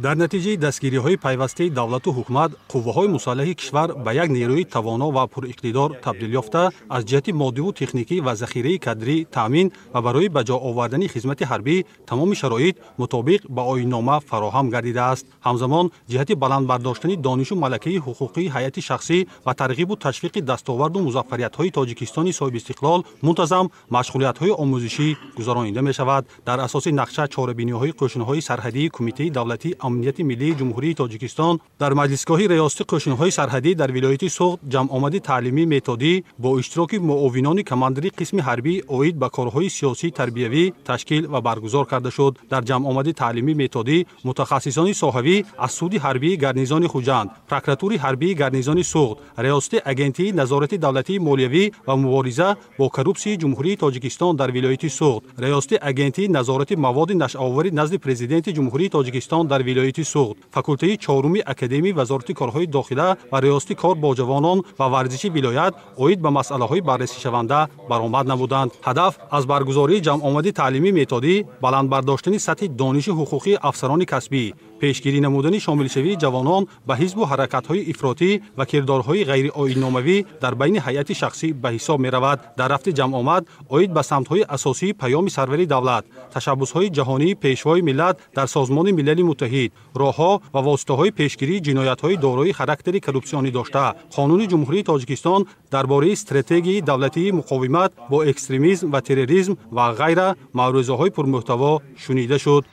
در نتیجه دستگیری‌های پیوسته دولت و حکومت، قوه‌های مسلح کشور به یک نیروی توانا و پراقتدار تبدیل یافته، از جهت مادی و تکنیکی و ذخیره کادری تامین و برای به جا آوردن خدمت حربی تمام شرایط مطابق با آیین‌نامه فراهم گردیده است. همزمان جهت بلند برداشتن دانش و ملکه حقوقی هیئت شخصی و ترغیب و تشویق دستاورد و موفقیت‌های تاجیکستان صاحب استقلال منتظم مشغولیت‌های آموزشی گزارانیده می‌شود. در اساس نقشه چاره‌بینی‌های قشن‌های سرحدی کمیته دولتی امنیت ملی جمهوری تاجیکستان در مجلسگاه ریاستی قشن‌های سرحدی در ولایت سوخت جمع آمد تعلیمی متدی با اشتراک معاونان کماندری قسم حربی اوید به کارهای سیاسی تربیوی تشکیل و برگزار کرده شد. در جمع آمد تعلیمی متدی متخصصان صحوی از سود حربی گارنیزون خوجند، پروکراتوری حربی گارنیزون سوخت، ریاستی اگنتی نظارت دولتی مالیوی و مبارزه با کروپسی جمهوری تاجیکستان در ولایت سوخت، ریاستی اگنتی نظارت مواد نشآوری نزد پرزیدنت جمهوری تاجیکستان در ولایت سوخت، فاکولته چهارم اکادمی وزارت کارهای داخله و ریاستی کار با جوانان و ورزشی ولایت اوید به مسئله‌های بررسی شونده برآمد نمودند. هدف از برگزاری جمع آمد تعلیمی متدی بلند برداشتن سطح دانش حقوقی افسران کسبی، پیشگیری نمودن شامل شوی جوانان به حزب و حرکت‌های افراطی و کردارهای غیر آیین‌ناموی در بین هیئت شخصی به حساب می‌رود. در رفت جمع آمد اوید به سمت‌های اساسی پیام سروری دولت، تشبس‌های جهانی پیشوای ملت در سازمان ملل متحد، راه‌ها و واسطه‌های پیشگیری جنایت‌های دارای خاراکتر کروپسیونی داشته، قانون جمهوری تاجیکستان درباره استراتژی دولتی مقاومت با اکستریمیسم و تروریسم و غیره موعظه‌های پرمحتوا شنیده شد.